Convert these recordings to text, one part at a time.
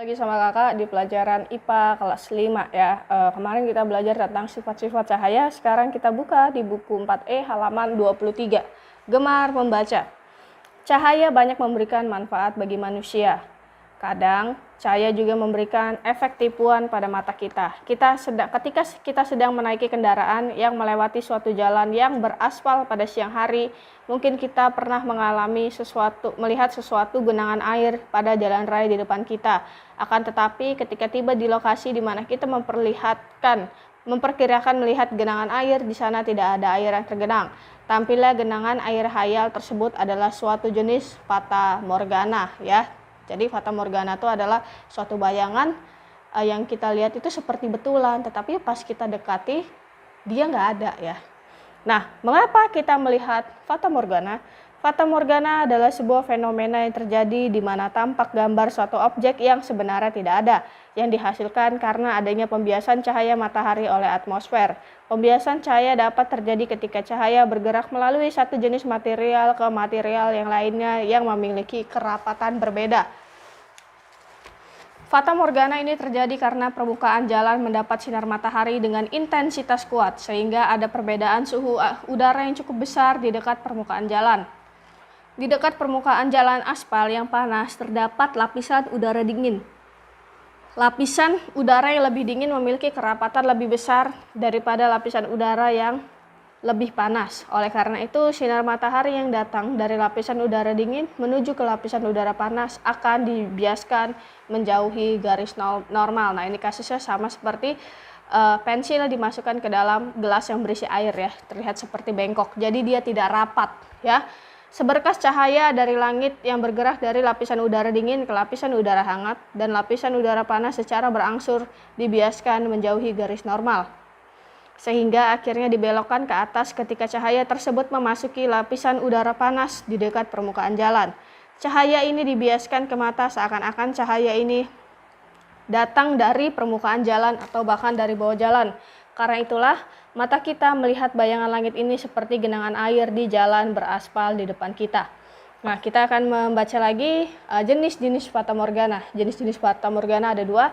Lagi sama kakak di pelajaran IPA kelas 5 ya. Kemarin kita belajar tentang sifat-sifat cahaya. Sekarang kita buka di buku 4E halaman 23. Gemar membaca. Cahaya banyak memberikan manfaat bagi manusia. Kadang cahaya juga memberikan efek tipuan pada mata kita. Ketika kita sedang menaiki kendaraan yang melewati suatu jalan yang beraspal pada siang hari, mungkin kita pernah melihat sesuatu genangan air pada jalan raya di depan kita. Akan tetapi ketika tiba di lokasi di mana kita memperkirakan melihat genangan air, di sana tidak ada air yang tergenang. Tampilnya genangan air hayal tersebut adalah suatu jenis fata morgana ya. Jadi fata morgana itu adalah suatu bayangan yang kita lihat itu seperti betulan, tetapi pas kita dekati dia nggak ada ya. Nah, mengapa kita melihat fata morgana? Fata morgana adalah sebuah fenomena yang terjadi di mana tampak gambar suatu objek yang sebenarnya tidak ada, yang dihasilkan karena adanya pembiasan cahaya matahari oleh atmosfer. Pembiasan cahaya dapat terjadi ketika cahaya bergerak melalui satu jenis material ke material yang lainnya yang memiliki kerapatan berbeda. Fata morgana ini terjadi karena permukaan jalan mendapat sinar matahari dengan intensitas kuat, sehingga ada perbedaan suhu udara yang cukup besar di dekat permukaan jalan. Di dekat permukaan jalan aspal yang panas terdapat lapisan udara dingin. Lapisan udara yang lebih dingin memiliki kerapatan lebih besar daripada lapisan udara yang lebih panas. Oleh karena itu, sinar matahari yang datang dari lapisan udara dingin menuju ke lapisan udara panas akan dibiaskan menjauhi garis normal. Nah, ini kasusnya sama seperti pensil dimasukkan ke dalam gelas yang berisi air ya, terlihat seperti bengkok. Jadi dia tidak rapat ya. Seberkas cahaya dari langit yang bergerak dari lapisan udara dingin ke lapisan udara hangat dan lapisan udara panas secara berangsur dibiaskan menjauhi garis normal, sehingga akhirnya dibelokkan ke atas ketika cahaya tersebut memasuki lapisan udara panas di dekat permukaan jalan. Cahaya ini dibiaskan ke mata seakan-akan cahaya ini datang dari permukaan jalan atau bahkan dari bawah jalan. Karena itulah, mata kita melihat bayangan langit ini seperti genangan air di jalan beraspal di depan kita. Nah, kita akan membaca lagi jenis-jenis fata morgana. Jenis-jenis fata morgana ada dua,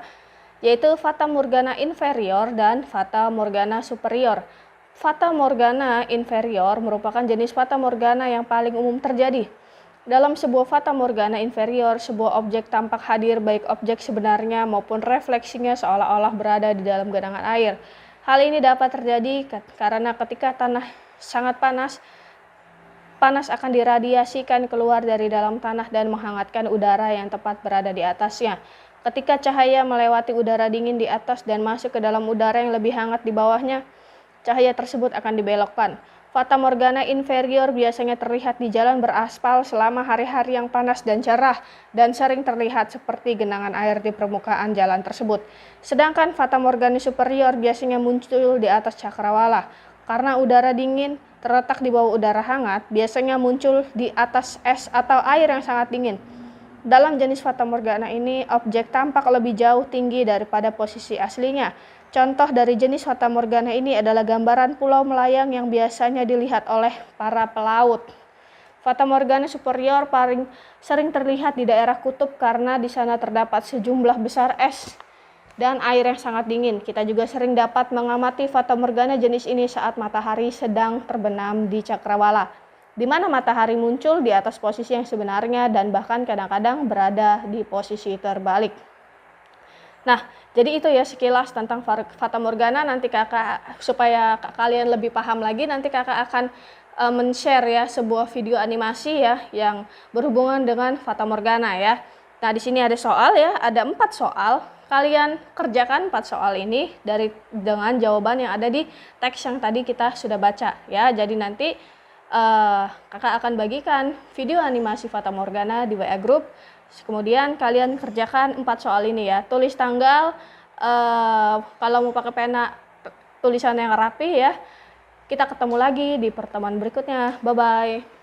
yaitu fata morgana inferior dan fata morgana superior. Fata morgana inferior merupakan jenis fata morgana yang paling umum terjadi. Dalam sebuah fata morgana inferior, sebuah objek tampak hadir baik objek sebenarnya maupun refleksinya seolah-olah berada di dalam genangan air. Hal ini dapat terjadi karena ketika tanah sangat panas akan diradiasikan keluar dari dalam tanah dan menghangatkan udara yang tepat berada di atasnya. Ketika cahaya melewati udara dingin di atas dan masuk ke dalam udara yang lebih hangat di bawahnya, cahaya tersebut akan dibelokkan. Fata morgana inferior biasanya terlihat di jalan beraspal selama hari-hari yang panas dan cerah dan sering terlihat seperti genangan air di permukaan jalan tersebut. Sedangkan fata morgana superior biasanya muncul di atas cakrawala. Karena udara dingin terletak di bawah udara hangat, biasanya muncul di atas es atau air yang sangat dingin. Dalam jenis fata morgana ini, objek tampak lebih jauh tinggi daripada posisi aslinya. Contoh dari jenis fata morgana ini adalah gambaran pulau melayang yang biasanya dilihat oleh para pelaut. Fata morgana superior paling sering terlihat di daerah kutub karena di sana terdapat sejumlah besar es dan air yang sangat dingin. Kita juga sering dapat mengamati fata morgana jenis ini saat matahari sedang terbenam di cakrawala, di mana matahari muncul di atas posisi yang sebenarnya dan bahkan kadang-kadang berada di posisi terbalik. Nah, jadi itu ya sekilas tentang fata morgana. Nanti supaya kalian lebih paham lagi, nanti kakak akan men-share ya sebuah video animasi ya yang berhubungan dengan fata morgana ya. Nah, di sini ada soal ya, ada 4 soal. Kalian kerjakan 4 soal ini dengan jawaban yang ada di teks yang tadi kita sudah baca ya. Jadi nanti kakak akan bagikan video animasi fata morgana di WA group. Kemudian kalian kerjakan 4 soal ini ya. Tulis tanggal, kalau mau pakai pena tulisan yang rapi ya. Kita ketemu lagi di pertemuan berikutnya. Bye bye.